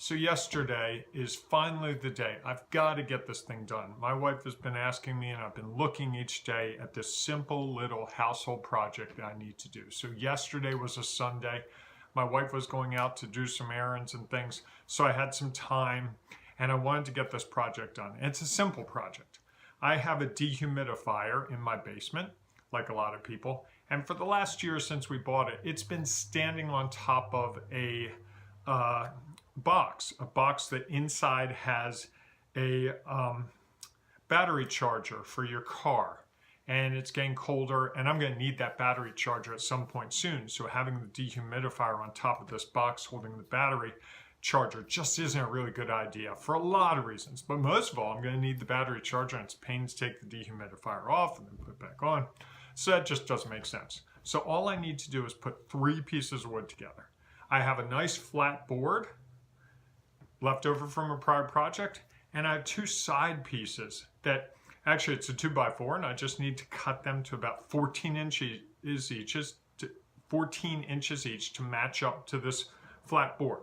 So yesterday is finally the day. I've got to get this thing done. My wife has been asking me, and I've been looking each day at this simple little household project that I need to do. So yesterday was a Sunday. My wife was going out to do some errands and things, so I had some time, and I wanted to get this project done. It's a simple project. I have a dehumidifier in my basement, like a lot of people, and for the last year since we bought it, it's been standing on top of a box that inside has a battery charger for your car, and it's getting colder, and I'm going to need that battery charger at some point soon. So having the dehumidifier on top of this box holding the battery charger just isn't a really good idea for a lot of reasons. But most of all, I'm going to need the battery charger, and it's a pain to take the dehumidifier off and then put it back on. So that just doesn't make sense. So all I need to do is put 3 pieces of wood together. I have a nice flat board left over from a prior project, and I have 2 side pieces that actually it's a 2x4, and I just need to cut them to about 14 inches each to match up to this flat board.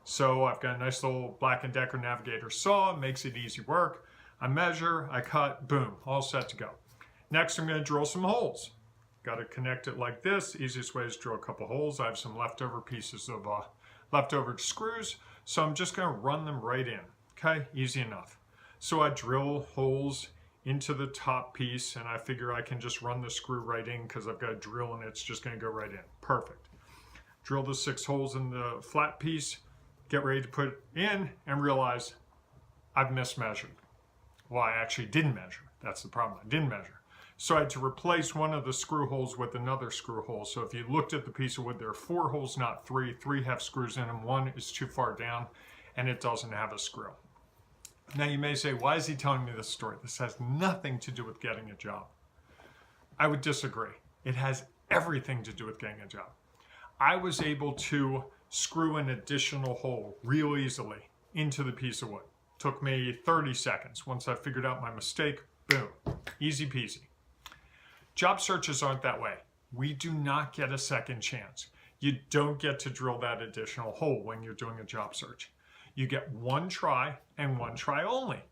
So I've got a nice little Black & Decker Navigator saw, makes it easy work. I measure, I cut, boom, all set to go. Next, I'm going to drill some holes. Got to connect it like this. Easiest way is drill a couple holes. I have some leftover pieces of leftover screws, so I'm just going to run them right in. Okay, easy enough. So I drill holes into the top piece, and I figure I can just run the screw right in because I've got a drill and it's just going to go right in. Perfect. Drill the 6 holes in the flat piece, get ready to put it in, and realize I've mismeasured. Well, I actually didn't measure. That's the problem. I didn't measure. So I had to replace one of the screw holes with another screw hole. So if you looked at the piece of wood, there are 4 holes, not 3. 3 have screws in them. 1 is too far down, and it doesn't have a screw. Now you may say, why is he telling me this story? This has nothing to do with getting a job. I would disagree. It has everything to do with getting a job. I was able to screw an additional hole real easily into the piece of wood. Took me 30 seconds. Once I figured out my mistake, boom, easy peasy. Job searches aren't that way. We do not get a second chance. You don't get to drill that additional hole when you're doing a job search. You get 1 try and 1 try only.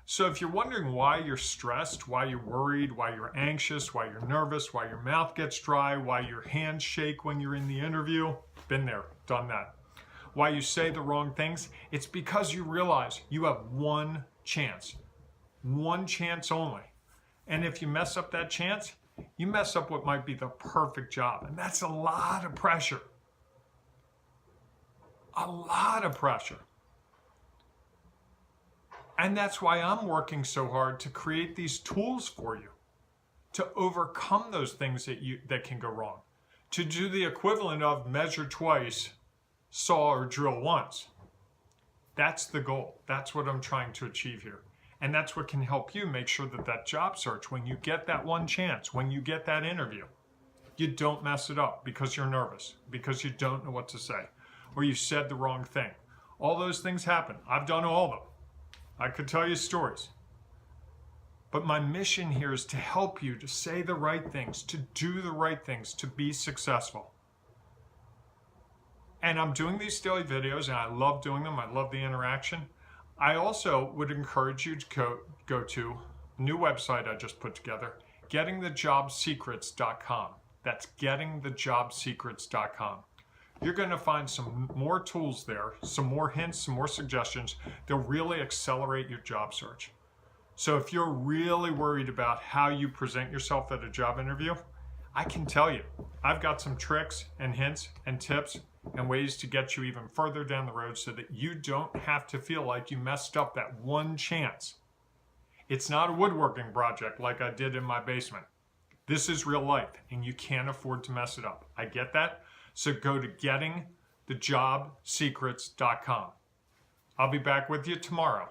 So if you're wondering why you're stressed, why you're worried, why you're anxious, why you're nervous, why your mouth gets dry, why your hands shake when you're in the interview, been there, done that. Why you say the wrong things, it's because you realize you have 1 chance. 1 chance only. And if you mess up that chance, you mess up what might be the perfect job. And that's a lot of pressure. A lot of pressure. And that's why I'm working so hard to create these tools for you to overcome those things that can go wrong. To do the equivalent of measure twice, saw or drill once. That's the goal. That's what I'm trying to achieve here. And that's what can help you make sure that that job search, when you get that 1 chance, when you get that interview, you don't mess it up because you're nervous, because you don't know what to say, or you said the wrong thing. All those things happen. I've done all of them. I could tell you stories. But my mission here is to help you to say the right things, to do the right things, to be successful. And I'm doing these daily videos, and I love doing them. I love the interaction. I also would encourage you to go to a new website I just put together, gettingthejobsecrets.com. That's gettingthejobsecrets.com. You're going to find some more tools there, some more hints, some more suggestions that really accelerate your job search. So if you're really worried about how you present yourself at a job interview, I can tell you, I've got some tricks and hints and tips and ways to get you even further down the road so that you don't have to feel like you messed up that 1 chance. It's not a woodworking project like I did in my basement. This is real life, and you can't afford to mess it up. I get that. So go to gettingthejobsecrets.com. I'll be back with you tomorrow.